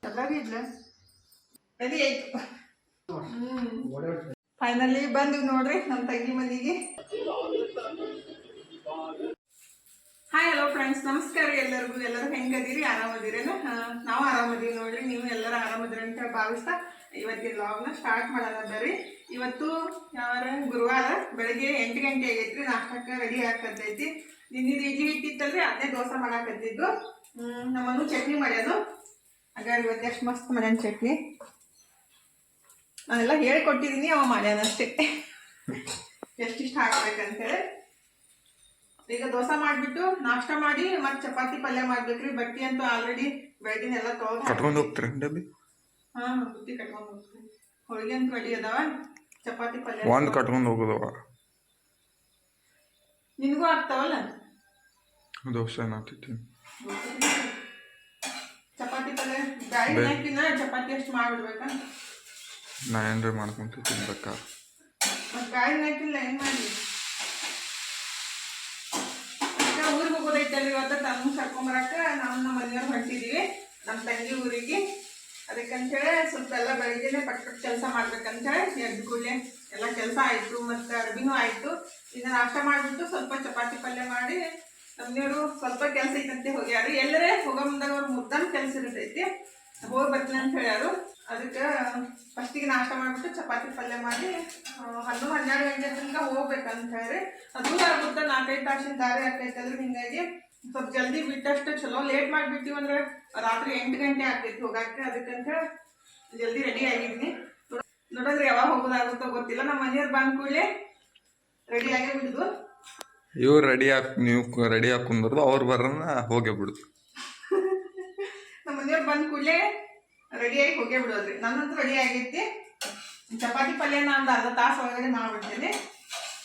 ಎಲ್ಲಾಗಿದ್ಲ ready ಆಯ್ತು. Finally ಬಂದಿವಿ ನೋಡ್ರಿ ನಮ್ಮ ತಂಗಿ ಮನೆಗೆ. ಹಾಯ್ ಹಲೋ ಫ್ರೆಂಡ್ಸ್, ನಮಸ್ಕಾರ ಎಲ್ಲರಿಗೂ. ಎಲ್ಲರೂ ಹೆಂಗದಿರಿ? ಆರಾಮದಿರೇನ? ನಾವು ಆರಾಮದೀವಿ ನೋಡ್ರಿ. ನೀವು ಎಲ್ಲರೂ ಆರಾಮದಿರಿ ಅಂತ ಭಾವಿಸ್ತಾ ಇವತ್ತಿನ ವ್ಲಾಗ್ನ ಸ್ಟಾರ್ಟ್ ಮಾಡೋಣ. ಇವತ್ತು ಗುರುವಾರ ಬೆಳಗ್ಗೆ 8 ಗಂಟೆ ಆಗೈತ್ರಿ. ನಾಷ್ಟಕ್ಕೆ ರೆಡಿ ಹಾಕತೈತಿ. ನಿನ್ನಿದು ಇಡ್ಲಿ ಹಿಟ್ಟಿತ್ತಲ್ರಿ, ಅದನ್ನೇ ದೋಸೆ ಮಾಡಾಕತ್ತಿದ್ದು. ನಮ್ಮನ್ನು ಚಟ್ನಿ ಮಾಡ್ಯಾನು. ಹಾಗಾಗಿ ಇವತ್ತು ಎಷ್ಟು ಮಸ್ತ್ ಮಾಡ್ಯಾನ ಚಟ್ನಿ. ನಾನೆಲ್ಲ ಹೇಳ್ಕೊಟ್ಟಿದ್ದೀನಿ, ಅವ ಮಾಡ್ಯಾನಷ್ಟೇ ಎಷ್ಟಿಷ್ಟು ಹಾಕ್ಬೇಕಂತೇಳಿ. ಈಗ ದೋಸೆ ಮಾಡಿಬಿಟ್ಟು ನಾಷ್ಟ ಮಾಡಿ ಮತ್ತೆ ಚಪಾತಿ ಪಲ್ಯ ಮಾಡ್ಬೇಕ್ರಿ. ಬಟ್ಟಿ ಅಂತೂ ಆಲ್ರೆಡಿ ಬೆಳಗಿನೆಲ್ಲ ಕಟ್ಕೊಂಡು ಹೋಗ್ತೀರಿ ಡಬ್ಬಿ? ಬುತ್ತಿ ಕಟ್ಕೊಂಡು ಹೋಗ್ತೀವಿ. ಹೋಳಿಗೆ ಅಂತ ರೆಡಿ ಅದಾವ, ಚಪಾತಿ ಪಲ್ಯ ಒಂದು ಕಟ್ಕೊಂಡು ಹೋಗೋದವ. ನಿನಗೂ ಆಗ್ತಾವಲ್ಲ ದೋಸೆ ನಾತಿದ್ದೀನಿ. ಚಪಾತಿ ಪಲ್ಯ ಗಾಳಿ ಹಾಕಿನ ಚಪಾತಿ ಅಷ್ಟು ಮಾಡ್ಬಿಡ್ಬೇಕಾ? ನಾ ಏನ್ರಿ ಮಾಡ್ಕೊಂತ ತಿನ್ಬೇಕಾರೆ ಮತ್ತೆ ಗಾಳಿ ಹಾಕಿಲ್ಲ ಏನು ಮಾಡಿ? ಊರಿಗೆ ಹೋಗೋದೈತಲ್ಲ ಇವತ್ತು. ತಮ್ಮ ಕರ್ಕೊಂಬರಕ ನಾವು ನಮ್ಮ ಮನೆಯವ್ರು ಹೊಂಟಿದೀವಿ ನಮ್ಮ ತಂಗಿ ಊರಿಗೆ. ಅದಕ್ಕಂತೇಳಿ ಸ್ವಲ್ಪ ಎಲ್ಲ ಬೆಳಿಗ್ಗೆನೆ ಪಟ್ ಕೆಲಸ ಮಾಡ್ಬೇಕಂತೇಳಿ ಎದ್ದು ಕೂಡಲೇ ಎಲ್ಲ ಕೆಲಸ ಆಯಿತು, ಮತ್ತು ಅರ್ಬಿನೂ ಆಯಿತು. ಈಗ ನಾಷ್ಟ ಮಾಡಿಬಿಟ್ಟು ಸ್ವಲ್ಪ ಚಪಾತಿ ಪಲ್ಯ ಮಾಡಿ ನಮ್ಮನೆಯವರು ಸ್ವಲ್ಪ ಕೆಲಸ ಐತಂತೆ ಹೋಗ್ಯಾರು. ಎಲ್ಲರೇ ಹೋಗೋ ಮುಂದಾಗ ಅವ್ರು ಮುದ್ದಾನ ಕೆಲಸ ಇರ್ತೈತಿ, ಹೋಗಿ ಬರ್ತೀನಿ ಅಂತ ಹೇಳ್ಯಾರು. ಅದಕ್ಕೆ ಫಸ್ಟಿಗೆ ನಾಷ್ಟ ಮಾಡಿಬಿಟ್ಟು ಚಪಾತಿ ಪಲ್ಯ ಮಾಡಿ 11-12 ಗಂಟೆ ತನಕ ಹೋಗ್ಬೇಕಂತ ಹೇಳಿ. ದೂರ ಆಗುತ್ತೆ, 4-5 ತಾಸಿನ ದಾರಿ ಆಗ್ತೈತಲ್ರಿ. ಹಿಂಗಾಗಿ ಸ್ವಲ್ಪ ಜಲ್ದಿ ಬಿಟ್ಟಷ್ಟು ಚಲೋ. ಲೇಟ್ ಮಾಡಿಬಿಟ್ಟಿವಿ ಅಂದ್ರೆ ರಾತ್ರಿ 8 ಗಂಟೆ ಆಗ್ತೈತಿ ಹೋಗಾಕೆ. ಅದಕ್ಕಂತ ಜಲ್ದಿ ರೆಡಿ ಆಗಿದ್ದೀನಿ. ನೋಡಿದ್ರೆ ಯಾವಾಗ ಹೋಗೋದಾಗುತ್ತೋ ಗೊತ್ತಿಲ್ಲ. ನಮ್ಮ ಮನೆಯವ್ರು ಬಂದ ಕೂಡಲೇ ರೆಡಿ ಆಗೇ ಬಿಡುದು. ಇವ್ರು ರೆಡಿ ನೀವು ರೆಡಿ ಹಾಕೊಂಡ್ಬಾರ್ದು, ಅವ್ರು ಬರೋಣ ಹೋಗೇ ಬಿಡುದು. ನಮ್ಮ ಮನೆಯವ್ರು ಬಂದ ಕೂಡಲೇ ರೆಡಿಯಾಗಿ ಹೋಗೇ ಬಿಡೋದ್ರಿ. ನನ್ನಂತೂ ರೆಡಿ ಆಗೈತಿ. ಚಪಾತಿ ಪಲ್ಯನ ಒಂದು ಅರ್ಧ ತಾಸು ಒಳಗಡೆ ಮಾಡ್ಬಿಡ್ತೀನಿ.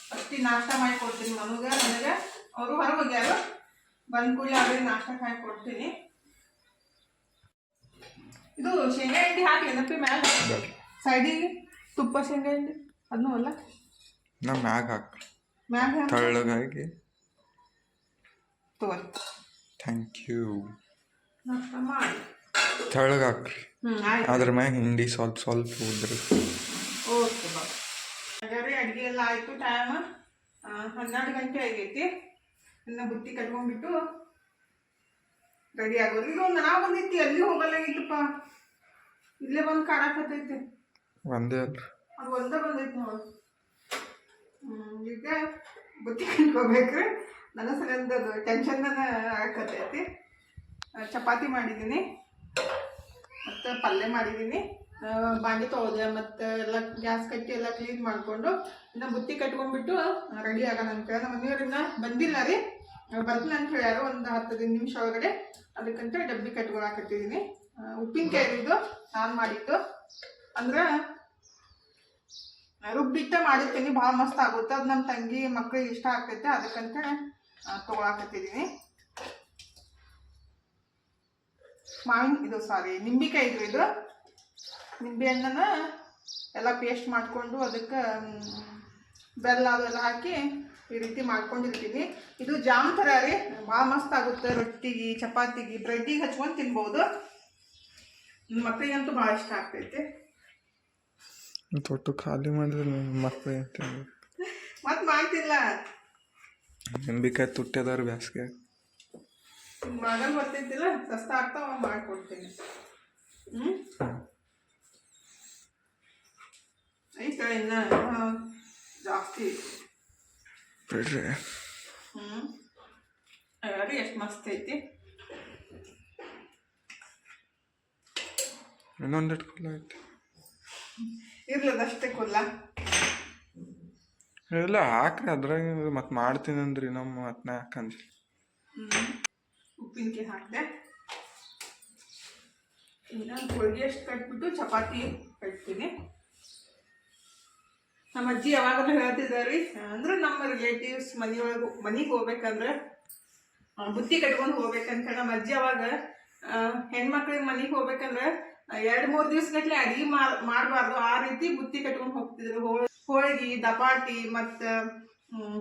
ಫಸ್ಟಿ ನಾಷ್ಟ ಮಾಡಿ ಕೊಡ್ತೀನಿ ನನಗೆ. ಅವರು ಹೊರಗೆ ಹೋಗ್ಯಾರು. ಬಂದ ಕೂಡಲೇ ಅವ್ರಿಗೆ ನಾಷ್ಟ ಮಾಡಿ ಕೊಡ್ತೀನಿ. ಇದು ಶೇಂಗಾ ಹಿಂಡಿ ಹಾಕಿ ಏನಪ್ಪಿ ಮ್ಯಾಲ ಸೈಡಿಗೆ ತುಪ್ಪ ಶೇಂಗಾ ಹಿಂಡಿ ಅದನ್ನೂ ಅಲ್ಲ ನಾ ಮ್ಯಾಗ ಹಾಕಿ ಮ್ಯಾಗ ತಳ್ಳಗಾಗಿ ತಗೋರಿ. Thank you. ನಾಷ್ಟ ಮಾಡಿ ತಳ್ಳಗೆ ಹಾಕ್ರಿ. ಅದ್ರ ಮ್ಯಾಗ ಹಿಂಡಿ ಸ್ವಲ್ಪ ಉದ್ರಿ. ಓಕೆ ಬಾ. ಹಾಗಾದ್ರೆ ಅಡುಗೆ ಎಲ್ಲ ಆಯಿತು. ಟೈಮ್ 12 ಗಂಟೆ ಆಗೈತಿ. ಇನ್ನು ಬುತ್ತಿ ಕಟ್ಕೊಂಡ್ಬಿಟ್ಟು ರೆಡಿ ಆಗೋದು. ಇದು ನಾವು ಬಂದೈತಿ, ಅಲ್ಲಿ ಹೋಗಲ್ಲಾಗಿತ್ತಪ್ಪ. ಇಲ್ಲೇ ಬಂದು ಕಾಡಾಕತ್ತೈತಿ. ಒಂದೇ ಅಲ್ರಿ, ಅದು ಒಂದೇ ಬಂದೈತಿ ನೋಡು. ಈಗ ಬುತ್ತಿ ಕಟ್ಕೋಬೇಕ್ರಿ. ನನ್ನ ಸಲಿಂದ ಟೆನ್ಷನ್ ಆಗಕತ್ತೈತಿ. ಚಪಾತಿ ಮಾಡಿದ್ದೀನಿ, ಮತ್ತು ಪಲ್ಯ ಮಾಡಿದ್ದೀನಿ, ಬಾಂಡೆ ತೊಳೆದೆ, ಮತ್ತು ಎಲ್ಲ ಗ್ಯಾಸ್ ಕಟ್ಟಿ ಎಲ್ಲ ಕ್ಲೀನ್ ಮಾಡಿಕೊಂಡು ಇನ್ನು ಬುತ್ತಿ ಕಟ್ಕೊಂಡ್ಬಿಟ್ಟು ರೆಡಿ ಆಗೋಣ ಅಂತ. ನಮ್ಮ ಮನೆಯವ್ರನ್ನ ಬಂದಿಲ್ಲ ರೀ, ಬರ್ತೀನಿ ಅಂತ ಹೇಳ್ಯಾರು ಒಂದು 10 ನಿಮಿಷ ಒಳಗಡೆ. ಅದಕ್ಕಂತ ಡಬ್ಬಿ ಕಟ್ಕೊಳಕತ್ತಿದ್ದೀನಿ. ಉಪ್ಪಿನಕಾಯಿ ಇದು ನಾನು ಮಾಡಿದ್ದು, ಅಂದ್ರೆ ರುಬ್ಬಿಟ್ಟ ಮಾಡಿರ್ತೀನಿ. ಭಾಳ ಮಸ್ತ್ ಆಗುತ್ತೆ. ಅದು ನಮ್ಮ ತಂಗಿ ಮಕ್ಕಳಿಗೆ ಇಷ್ಟ ಆಗ್ತೈತೆ. ಅದಕ್ಕಂತ ತೊಗೊಳಕತ್ತಿದ್ದೀನಿ. ನಿಂಬೆಕಾಯಿ ಇದ್ರು. ಇದು ನಿಂಬೆ ಹಣ್ಣನ್ನ ಎಲ್ಲ ಪೇಸ್ಟ್ ಮಾಡಿಕೊಂಡು ಅದಕ್ಕೆ ಬೆಲ್ಲ ಅದೆಲ್ಲ ಹಾಕಿ ಈ ರೀತಿ ಮಾಡ್ಕೊಂಡಿರ್ತೀನಿ. ಇದು ಜಾಮ್ ಥರ ರೀ, ಭಾಳ ಮಸ್ತ್ ಆಗುತ್ತೆ. ರೊಟ್ಟಿಗೆ, ಚಪಾತಿಗೆ, ಬ್ರೆಡ್ಡಿಗೆ ಹಚ್ಕೊಂಡು ತಿನ್ಬೋದು. ನನ್ನ ಮಕ್ಕಳಿಗಂತೂ ಭಾಳ ಇಷ್ಟ ಆಗ್ತೈತೆ. ತೊಟ್ಟು ಖಾಲಿ ಮಾಡಿದ್ರೆ ಮಕ್ಕಳು ಮತ್ತೆ ಮಾಡ್ತಿಲ್ಲ. ನಿಂಬೆಕಾಯಿ ತುಟ್ಟಿದಾರ ಬ್ಯಾಸ್ಗೆ ಮಾಡಲ್ ಬರ್ತೈತಿಲ್ಲ, ಸಸ್ತ ಆಗ್ತಾವ, ಮಾಡಿಕೊಡ್ತೀನಿ. ಐತೆ ಇನ್ನ ಜಾಸ್ತಿ ಬಿಡ್ರಿ. ಅಯ್ಯಾರಿ ಎಷ್ಟು ಮಸ್ತ್ ಐತಿ. ಇನ್ನೊಂದೆಷ್ಟು ಕುಲ್ಲ ಐತಿ ಇರ್ಲದಷ್ಟೇ ಕುಲ್ಲ ಇಲ್ಲ ಹಾಕ್ರಿ. ಅದ್ರಾಗ ಮತ್ತೆ ಮಾಡ್ತೀನಿ ಅಂದ್ರಿ ನಮ್ಮ ಮತ್ತೆ ಯಾಕಂದ್ರಿ. ಉಪ್ಪಿನಕಾಯಿ ಹಾಕಿದೆ. ಇನ್ನು ಹೋಳಿಗೆ ಅಷ್ಟು ಕಟ್ಬಿಟ್ಟು ಚಪಾತಿ ಕಟ್ತೀನಿ. ನಮ್ಮ ಅಜ್ಜಿ ಯಾವಾಗಲೂ ಹೇಳ್ತಿದ್ದಾರೆ, ಅಂದ್ರೆ ನಮ್ಮ ರಿಲೇಟಿವ್ಸ್ ಮನೆಗೆ ಹೋಗ್ಬೇಕಂದ್ರೆ ಬುತ್ತಿ ಕಟ್ಕೊಂಡು ಹೋಗ್ಬೇಕಂತ. ನಮ್ಮ ಅಜ್ಜಿ ಅವಾಗ ಹೆಣ್ಮಕ್ಳಿಗೆ ಮನೆಗೆ ಹೋಗ್ಬೇಕಂದ್ರೆ 2-3 ದಿವಸಗಟ್ಲೆ ಅಡಿಗೆ ಮಾಡಬಾರ್ದು, ಆ ರೀತಿ ಬುತ್ತಿ ಕಟ್ಕೊಂಡು ಹೋಗ್ತಿದ್ರು. ಹೋಳಿಗೆ, ದಪಾಟಿ, ಮತ್ತು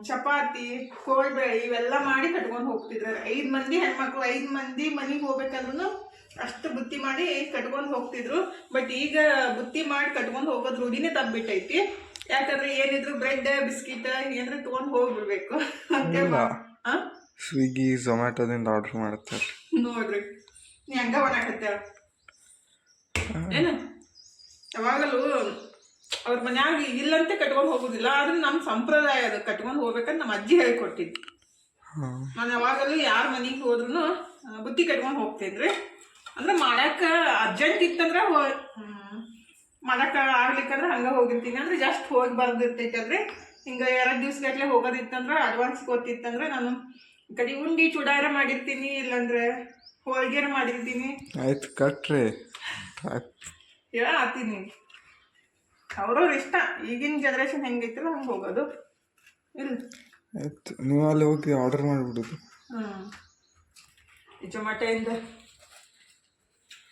ಚಪಾತಿ, ಕೋಳ್ಬೇಳೆ ಇವೆಲ್ಲ ಮಾಡಿ ಕಟ್ಕೊಂಡು ಹೋಗ್ತಿದ್ರು. 5 ಮಂದಿ ಹೆಣ್ಮಕ್ಳು 5 ಮಂದಿ ಮನೆಗೆ ಹೋಗ್ಬೇಕಂದ್ರೂ ಅಷ್ಟು ಬುತ್ತಿ ಮಾಡಿ ಕಟ್ಕೊಂಡು ಹೋಗ್ತಿದ್ರು. ಬಟ್ ಈಗ ಬುತ್ತಿ ಮಾಡಿ ಕಟ್ಕೊಂಡು ಹೋಗೋದು ರೂಢಿನೇ ತಪ್ಪಿಬಿಟ್ಟೈತಿ. ಯಾಕಂದ್ರೆ ಏನಿದ್ರು ಬ್ರೆಡ್ ಬಿಸ್ಕಿಟ್ ಏನಾದ್ರು ತೊಗೊಂಡು ಹೋಗ್ಬಿಡ್ಬೇಕು ಅಂತ. ಸ್ವಿಗ್ಗಿ ಝೊಮ್ಯಾಟೋದಿಂದ ಆರ್ಡರ್ ಮಾಡ್ತಾರೆ ನೋಡ್ರಿ, ನೀ ಹಂಗ ಮಾಡಾಕತ್ತೇಳ ಏನು? ಯಾವಾಗಲೂ ಅವ್ರ ಮನ್ಯಾಗ ಇಲ್ಲಂತೆ ಕಟ್ಕೊಂಡು ಹೋಗೋದಿಲ್ಲ. ಆದ್ರೆ ನಮ್ಮ ಸಂಪ್ರದಾಯ ಅದು ಕಟ್ಕೊಂಡು ಹೋಗ್ಬೇಕಂತ ನಮ್ಮ ಅಜ್ಜಿ ಹೇಳ್ಕೊಟ್ಟಿದ್ದು. ನಾನು ಯಾವಾಗಲೂ ಯಾರ ಮನೆಗೆ ಹೋದ್ರು ಬುತ್ತಿ ಕಟ್ಕೊಂಡು ಹೋಗ್ತಿದ್ರಿ. ಅಂದ್ರೆ ಮಾಡಕ್ಕೆ ಅರ್ಜೆಂಟ್ ಇತ್ತಂದ್ರೆ ಮಾಡಕ್ಕೆ ಆಗ್ಲಿಕ್ಕಂದ್ರೆ ಹಂಗೆ ಹೋಗಿರ್ತೀನಿ. ಅಂದ್ರೆ ಜಸ್ಟ್ ಹೋಗಿ ಬರ್ದಿರ್ತೈತಲ್ರಿ. ಹಿಂಗೆ 2 ದಿವ್ಸಗಟ್ಲೆ ಹೋಗೋದಿತ್ತಂದ್ರೆ ಅಡ್ವಾನ್ಸ್ ಗೊತ್ತಿತ್ತಂದ್ರೆ ನಾನು ಕಡೆ ಉಂಡಿ ಚೂಡಾರ ಮಾಡಿರ್ತೀನಿ, ಇಲ್ಲಾಂದ್ರೆ ಹೋಳಿಗೆರ ಮಾಡಿರ್ತೀನಿ. ಆಯ್ತು ಕಟ್ರಿ ಹೇಳತ್ತೀನಿ. ಅವ್ರವ್ರ ಇಷ್ಟ. ಈಗಿನ ಜನ್ರೇಷನ್ ಹೆಂಗೈತಿಲ್ಲ ಹಂಗೆ ಹೋಗೋದು ಇಲ್ಲ. ಆಯ್ತು, ನೀವು ಅಲ್ಲಿ ಹೋಗಿ ಆರ್ಡರ್ ಮಾಡಿಬಿಡೋದು.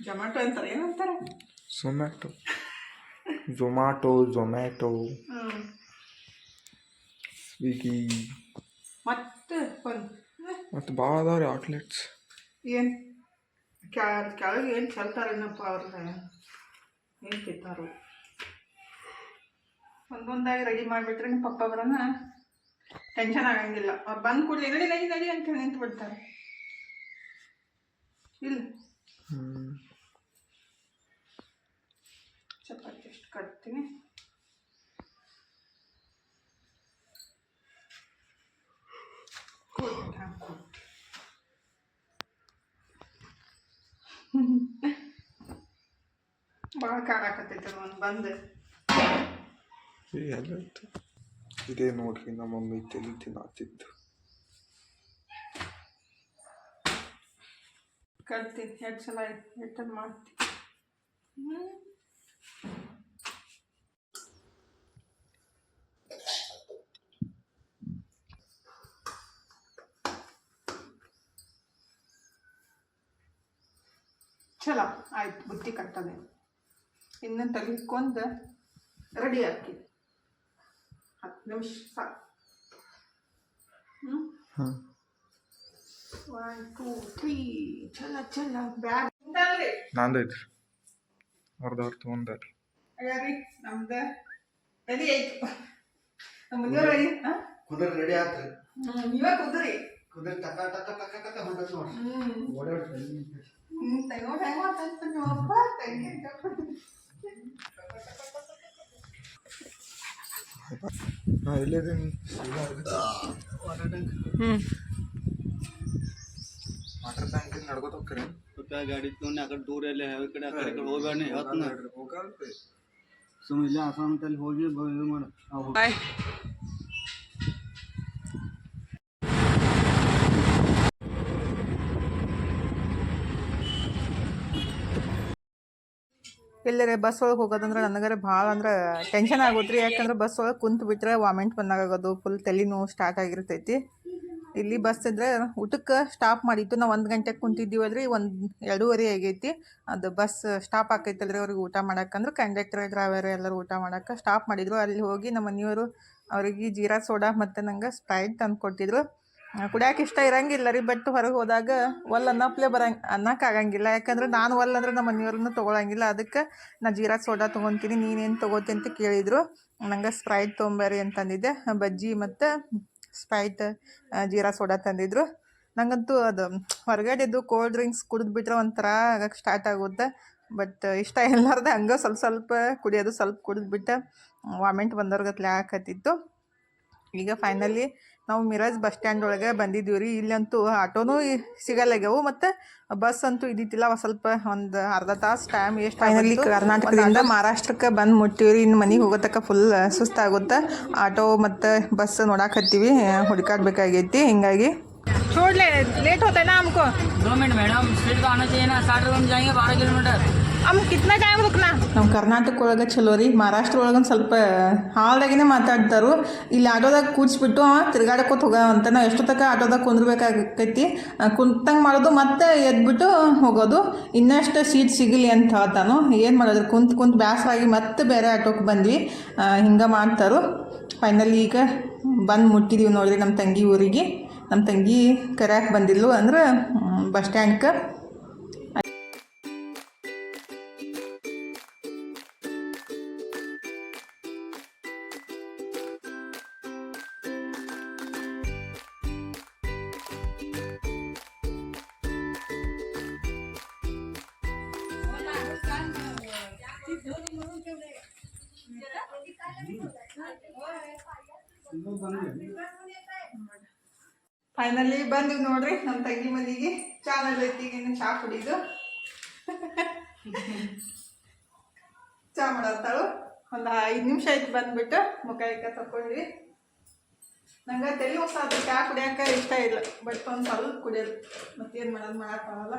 ಜೊಮ್ಯಾಟೊ ಅಂತಾರೆ, ಏನಂತಾರೆ? ಝೊಮ್ಯಾಟೊ ಸ್ವಿಗ್ಗಿ ಮತ್ತು ಭಾಳ ಅದಾವ್ರಿ ಔಟ್ಲೆಟ್ಸ್. ಏನು ಕೆಳಗೆ ಏನು ಚಲ್ತಾರೇನಪ್ಪ ಅವ್ರ ಏನು ತಿಂತಾರೋ. ಒಂದೊಂದಾಗಿ ರೆಡಿ ಮಾಡಿಬಿಟ್ರೆ ನಿಮ್ಮ ಪಪ್ಪ ಬರೋಣ ಟೆನ್ಷನ್ ಆಗಂಗಿಲ್ಲ. ಅವ್ರು ಬಂದು ಕೂಡಲೇ ನಡಿ ನಡಿ ನಡಿ ಅಂತ ಹೇಳಿ ನಿಂತು ಬಿಡ್ತಾರೆ. ಇಲ್ಲ ಚಪಾತಿ ಎಷ್ಟು ಕಟ್ತೀನಿ. ಭಾಳ ಕಾಡಾಕತ್ತೈತೆ ಒಂದು ಬಂದು. ಇದೇ ನೋಡ್ರಿ ನಮ್ಮ ಮಮ್ಮಿ ತಲೆ ತಿನ್ನತ್ತಿದ್ದು. ಕಟ್ತೀನಿ 2 ಸಲ ಎಟ್ಟದ್ದು ಮಾಡ್ತೀನಿ. ಚಲೋ ಆಯ್ತು. ಬುತ್ತಿ ಕಟ್ಟದೆ ಇನ್ನು ತೆಗಿಕೊಂಡು ರೆಡಿ ಹಾಕಿ 10 ನಿಮಿಷ ಸಾಕು. 1 2 3 ಚಲ ಬ್ಯಾಗ್ ನಂದೈತ್ರಿ, ಅವ್ರದವ್ರು ತೊಗೊಂಡಾರಿ. ಅಯ್ಯಾರಿ ನಮ್ದು ರೆಡಿ ಆಯ್ತು. ನಮ್ಮ ಮನೆಯವ್ರು ರೆಡಿ. ಕುದುರೆ ರೆಡಿ ಆತ್ರಿ. ನೀವೇ ಕುದುರಿ ಕುದುರೆ ಟಕ ಟಕ ಟಕ ಟಕ ಹೊಂಟತ್ ನೋಡ್ರಿ. ಓಡಾಡ್ರಿ ತೆಗೋ ಹೆಂಗ ಮಾತಾಡ್ತ ನೀವಪ್ಪ ತೆಗಿ. ಇಲ್ಲಿದ್ದೀನಿ ವಾಟರ್ ಟ್ಯಾಂಕ್ ನಡ್ಕೋತ ಹೋಗ್ರಿ. ಗಾಡಿ ತೊಗೊಂಡು ಆ ಕಡೆ ದೂರ ಎಲ್ಲ ಯಾವ ಕಡೆ ಆ ಕಡೆ ಹೋಗ್ಬೇಡ ಹೋಗಲ್ರಿ. ಸುಮ್ಮನೆ ಇಲ್ಲೇ ಆಸಾಮಲ್ಲಿ ಹೋಗಿ ಇದು ಮಾಡು. ಎಲ್ಲರೇ ಬಸ್ ಒಳಗೆ ಹೋಗೋದಂದ್ರೆ ನನಗರೆ ಭಾಳ ಅಂದ್ರೆ ಟೆನ್ಷನ್ ಆಗುತ್ತೆ ರೀ. ಯಾಕಂದ್ರೆ ಬಸ್ ಒಳಗೆ ಕುಂತು ಬಿಟ್ರೆ ವಾಮಿಂಟ್ ಬಂದಾಗೋದು, ಫುಲ್ ತಲೆ ನೋವು ಸ್ಟಾರ್ಟ್ ಆಗಿರ್ತೈತಿ. ಇಲ್ಲಿ ಬಸ್ ಇದ್ರೆ ಊಟಕ್ಕೆ ಸ್ಟಾಪ್ ಮಾಡಿತ್ತು. ನಾವು 1 ಗಂಟೆಗೆ ಕುಂತಿದ್ದೀವಲ್ರಿ, 2:30 ಆಗೈತಿ. ಅದು ಬಸ್ ಸ್ಟಾಪ್ ಆಕೈತಲ್ರಿ ಅವ್ರಿಗೆ ಊಟ ಮಾಡಕ್ಕಂದ್ರೆ ಕಂಡಕ್ಟರ್ ಡ್ರೈವರ್ ಎಲ್ಲರೂ ಊಟ ಮಾಡೋಕ್ಕೆ ಸ್ಟಾಪ್ ಮಾಡಿದ್ರು. ಅಲ್ಲಿ ಹೋಗಿ ನಮ್ಮ ಮನೆಯವರು ಅವ್ರಿಗೆ ಜೀರಾ ಸೋಡಾ ಮತ್ತು ನಂಗೆ ಸ್ಪ್ರೈಟ್ ತಂದು ಕೊಟ್ಟಿದ್ರು. ಕುಡಿಯೋಕೆ ಇಷ್ಟ ಇರಂಗಿಲ್ಲ ರೀ, ಬಟ್ ಹೊರಗೆ ಹೋದಾಗ ಅನ್ನಪ್ಲೆ ಅನ್ನಕ್ಕಾಗಂಗಿಲ್ಲ. ಯಾಕಂದ್ರೆ ನಾನು ಅಂದ್ರೆ ನಮ್ಮ ಮನೆಯವ್ರನ್ನ ತೊಗೊಳಂಗಿಲ್ಲ. ಅದಕ್ಕೆ ನಾ ಜೀರಾ ಸೋಡಾ ತೊಗೊತೀನಿ, ನೀನೇನು ತೊಗೋತಿ ಅಂತ ಕೇಳಿದರು. ನಂಗೆ ಸ್ಪ್ರೈಟ್ ತೊಗೊಂಬರ್ರಿ ಅಂತಂದಿದ್ದೆ. ಬಜ್ಜಿ ಮತ್ತು ಸ್ಪ್ರೈಟ್ ಜೀರಾ ಸೋಡಾ ತಂದಿದ್ರು. ನಂಗಂತೂ ಅದು ಹೊರಗಡೆದು ಕೋಲ್ಡ್ ಡ್ರಿಂಕ್ಸ್ ಕುಡಿದ್ಬಿಟ್ರೆ ಒಂಥರ ಆಗಕ್ಕೆ ಸ್ಟಾರ್ಟ್ ಆಗುತ್ತೆ. ಬಟ್ ಇಷ್ಟ ಇಲ್ಲಾರ್ದೆ ಹಂಗೆ ಸ್ವಲ್ಪ ಕುಡಿಯೋದು, ಸ್ವಲ್ಪ ಕುಡಿದ್ಬಿಟ್ಟು ವಾಮಿಂಟ್ ಬಂದವ್ರಿಗತ್ಲೆ ಆಗಕತ್ತಿತ್ತು. ಈಗ ಫೈನಲಿ ನಾವು ಮಿರಾಜ್ ಬಸ್ ಸ್ಟ್ಯಾಂಡ್ ಒಳಗೆ ಬಂದಿದ್ದೀವಿ ರೀ. ಇಲ್ಲಂತೂ ಆಟೋನೂ ಸಿಗಲ್ಲಾಗ್ಯವು ಮತ್ತು ಬಸ್ ಅಂತೂ ಇದ್ದಿತ್ತಿಲ್ಲ. ಸ್ವಲ್ಪ ಒಂದು ಅರ್ಧ ತಾಸು ಟೈಮ್ ಎಷ್ಟು. ಫೈನಲಿ ಕರ್ನಾಟಕದಿಂದ ಮಹಾರಾಷ್ಟ್ರಕ್ಕೆ ಬಂದು ಮುಟ್ಟಿವಿ ರೀ. ಇನ್ನು ಮನೆಗೆ ಹೋಗೋತಕ್ಕ ಫುಲ್ ಸುಸ್ತಾಗುತ್ತೆ. ಆಟೋ ಮತ್ತು ಬಸ್ ನೋಡಾಕತ್ತೀವಿ, ಹುಡುಕಾಡ್ಬೇಕಾಗೈತಿ. ಹಿಂಗಾಗಿ छोड़ ले, लेट होता है ना हमको. 2 मिनट मैडम, स्पीड तो आना चाहिए ना. 60 में जाएंगे 12 किलोमीटर. हम कितना टाइम रुकना. ನಮ್ಮ ಕರ್ನಾಟಕ ಒಳಗೆ ಚಲೋ ರೀ. ಮಹಾರಾಷ್ಟ್ರ ಒಳಗೊಂದು ಸ್ವಲ್ಪ ಹಾಲ್ದಾಗಿನೇ ಮಾತಾಡ್ತಾರು. ಇಲ್ಲಿ ಆಟೋದಾಗ ಕೂಡಿಸ್ಬಿಟ್ಟು ತಿರ್ಗಾಡಕೋತ ಹೋಗೋ ಅಂತ. ನಾವು ಎಷ್ಟೊತ್ತಕ ಆಟೋದಾಗ ಕುಂದ್ರಬೇಕಾಗೈತಿ. ಕುಂತಂಗೆ ಮಾಡೋದು ಮತ್ತೆ ಎದ್ಬಿಟ್ಟು ಹೋಗೋದು. ಇನ್ನಷ್ಟು ಸೀಟ್ ಸಿಗಲಿ ಅಂತ ಹೇಳ್ತಾನು. ಏನು ಮಾಡೋದು, ಕುಂತು ಬೇಸರಾಗಿ ಮತ್ತೆ ಬೇರೆ ಆಟೋಕ್ಕೆ ಬಂದ್ವಿ. ಹಿಂಗೆ ಮಾಡ್ತಾರು. ಫೈನಲಿ ಈಗ ಬಂದು ಮುಟ್ಟಿದ್ದೀವಿ ನೋಡಿರಿ ನಮ್ಮ ತಂಗಿ ಊರಿಗೆ. ನಮ್ಮ ತಂಗಿ ಕರ್ಯಾಕೆ ಬಂದಿದ್ಲು ಅಂದ್ರೆ ಬಸ್ ಸ್ಟ್ಯಾಂಡ್ಗೆ. ಫೈನಲಿ ಬಂದಿವಿ ನೋಡ್ರಿ ನಮ್ಮ ತಂಗಿ ಮನೆಗೆ. ಚಾ ನಡೈತಿ, ಈಗ ಚಾ ಕುಡಿದು ಚಾ ಮಾಡತ್ತಾಳು. ಒಂದು 5 ನಿಮಿಷ ಆಯ್ತು ಬಂದ್ಬಿಟ್ಟು ಮುಖ ತಕೊಂಡ್ವಿ. ನಂಗೆ ತಲೆ ಹೊಸಾದ ಚಾ ಕುಡಿಯೋಕೆ ಇಷ್ಟ ಇಲ್ಲ, ಬಟ್ ಒಂದು ಸ್ವಲ್ಪ ಕುಡಿಯೋದು, ಮತ್ತೇನು ಮಾಡೋದು, ಮಾಡೋಕ್ಕಾಗಲ್ಲ.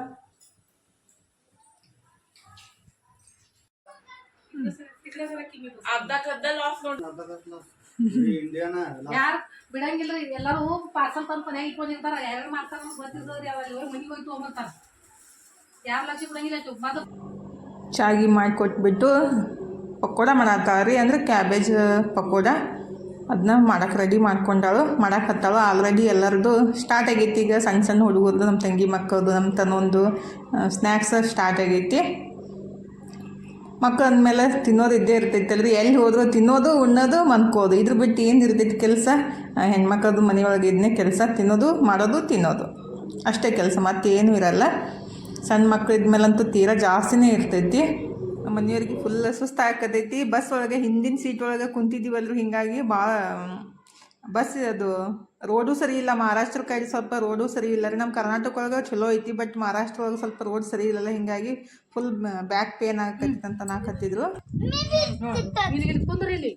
ಇಂಡಿಯಾನ ಯಾರು ಬಿಡಂಗಿಲ್ರಿ, ಎಲ್ಲರೂ ಪಾರ್ಸಲ್ ತಂದು ಮನ್ಯಾಗ ಇಟ್ಕೊಂಡಿರ್ತಾರ. ಯಾರು ಮಾಡ್ತಾರ ಗೊತ್ತಿರ್ತದ್ರಿ. ಅವಾಗ ಮನಿಗೆ ಹೋಗಿ ತೊಗೊಂಬರ್ತಾರ. ಯಾರು ಲಕ್ಷ ಬಿಡಂಗಿಲ್ಲ. ಚುಮ್ಮದು ಚಾಗಿ ಮಾಡಿಕೊಟ್ಬಿಟ್ಟು ಪಕೋಡ ಮಾಡತ್ತಾಳ್ರಿ, ಅಂದ್ರೆ ಕ್ಯಾಬೇಜ್ ಪಕೋಡ. ಅದನ್ನ ಮಾಡಕ್ಕೆ ರೆಡಿ ಮಾಡ್ಕೊಂಡಾಳು, ಮಾಡಕ್ಕೆ ಹತ್ತಾಳು. ಆಲ್ರೆಡಿ ಎಲ್ಲರದು ಸ್ಟಾರ್ಟ್ ಆಗೈತಿ. ಈಗ ಸಣ್ಣ ಸಣ್ಣ ಹುಡುಗರದು, ನಮ್ಮ ತಂಗಿ ಮಕ್ಕಳದು, ನಮ್ಮ ತನ್ನೊಂದು ಸ್ನ್ಯಾಕ್ಸ್ ಸ್ಟಾರ್ಟ್ ಆಗೈತಿ. ಮಕ್ಕಳು ಅಂದಮೇಲೆ ತಿನ್ನೋದು ಇದ್ದೇ ಇರ್ತೈತಲ್ರಿ. ಎಲ್ಲಿ ಹೋದ್ರು ತಿನ್ನೋದು, ಉಣ್ಣೋದು, ಮನ್ಕೋದು, ಇದ್ರ ಬಿಟ್ಟು ಏನು ಇರ್ತೈತಿ ಕೆಲಸ? ಹೆಣ್ಮಕ್ಳದು ಮನೆಯೊಳಗೆ ಇದನ್ನೇ ಕೆಲಸ, ತಿನ್ನೋದು, ಮಾಡೋದು, ತಿನ್ನೋದು, ಅಷ್ಟೇ ಕೆಲಸ, ಮತ್ತೇನೂ ಇರಲ್ಲ. ಸಣ್ಣ ಮಕ್ಳು ಇದ್ಮೇಲಂತೂ ತೀರಾ ಜಾಸ್ತಿನೇ ಇರ್ತೈತಿ. ಮನೆಯವ್ರಿಗೆ ಫುಲ್ ಸುಸ್ತಾಗತೈತಿ. ಬಸ್ ಒಳಗೆ ಹಿಂದಿನ ಸೀಟ್ ಒಳಗೆ ಕುಂತಿದ್ದೀವಲ್ರಿ, ಹೀಗಾಗಿ ಭಾಳ ಬಸ್ ಅದು ರೋಡು ಸರಿ ಇಲ್ಲ. ಮಹಾರಾಷ್ಟ್ರ ಕಡೆ ಸ್ವಲ್ಪ ರೋಡು ಸರಿ ಇಲ್ಲ ರೀ. ನಮ್ಮ ಕರ್ನಾಟಕ ಒಳಗೆ ಚಲೋ ಐತಿ, ಬಟ್ ಮಹಾರಾಷ್ಟ್ರ ಒಳಗೆ ಸ್ವಲ್ಪ ರೋಡ್ ಸರಿ ಇಲ್ಲಲ್ಲ, ಹೀಗಾಗಿ ಫುಲ್ ಬ್ಯಾಕ್ ಪೇನ್ ಆಗತೈತಿ ಅಂತ ನಾಕತ್ತಿದ್ರು. ಇಲ್ಲಿ ಕುಂದ್ರಿ ಇಲ್ಲಿ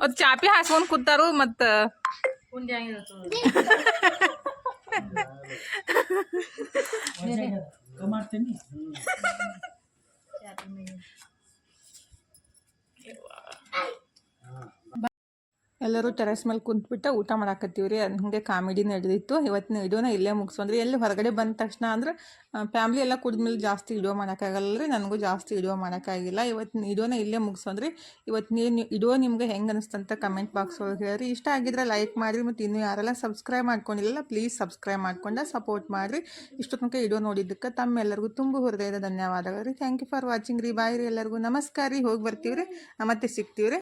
ಅದು ಚಾಪಿ ಹಾಸ್ಕೊಂಡು ಕೂತಾರು. ಮತ್ತು ಕುಂಡಿ ಹಂಗಿರ್ತದ. ಮಾಡ್ತೀನಿ. ಎಲ್ಲರೂ ಟೆರೆಸ್ ಮೇಲೆ ಕುಂತ್ಬಿಟ್ಟು ಊಟ ಮಾಡಾಕತ್ತೀವಿ ರೀ. ಅದು ಹಾಗೆ ಕಾಮಿಡಿ ನಡೆದಿತ್ತು. ಇವತ್ತಿನ ವಿಡಿಯೋನ ಇಲ್ಲೇ ಮುಗಿಸೋದ್ರಿ. ಎಲ್ಲಿ ಹೊರಗಡೆ ಬಂದ ತಕ್ಷಣ ಅಂದ್ರೆ ಫ್ಯಾಮ್ಲಿ ಎಲ್ಲ ಕುಡಿದ್ಮೇಲೆ ಜಾಸ್ತಿ ವಿಡಿಯೋ ಮಾಡೋಕ್ಕಾಗಲ್ಲ ರೀ. ನನಗೂ ಜಾಸ್ತಿ ವಿಡಿಯೋ ಮಾಡೋಕ್ಕಾಗಿಲ್ಲ. ಇವತ್ತಿನ ವಿಡಿಯೋನ ಇಲ್ಲೇ ಮುಗಿಸೋದ್ರಿ. ಇವತ್ತಿನ ವಿಡಿಯೋ ನಿಮ್ಗೆ ಹೆಂಗೆ ಅನಿಸ್ತಂತ ಕಮೆಂಟ್ ಬಾಕ್ಸ್ ಒಳಗೆ ಹೇಳ್ರಿ. ಇಷ್ಟ ಆಗಿದ್ರೆ ಲೈಕ್ ಮಾಡಿರಿ, ಮತ್ತು ಇನ್ನೂ ಯಾರೆಲ್ಲ ಸಬ್ಸ್ಕ್ರೈಬ್ ಮಾಡ್ಕೊಂಡಿಲ್ಲ ಪ್ಲೀಸ್ ಸಬ್ಸ್ಕ್ರೈಬ್ ಮಾಡ್ಕೊಂಡು ಸಪೋರ್ಟ್ ಮಾಡಿರಿ. ಇಷ್ಟು ತನಕ ವಿಡಿಯೋ ನೋಡಿದ್ದಕ್ಕೆ ತಮ್ಮೆಲ್ಲರಿಗೂ ತುಂಬ ಹೃದಯದ ಧನ್ಯವಾದಗಳು ರೀ. ಥ್ಯಾಂಕ್ ಯು ಫಾರ್ ವಾಚಿಂಗ್ ರೀ. ಬಾಯ್ ರೀ ಎಲ್ಲರಿಗೂ. ನಮಸ್ಕಾರ ರೀ. ಹೋಗಿ ಬರ್ತೀವಿ ರೀ, ಮತ್ತೆ ಸಿಗ್ತೀವಿ ರೀ.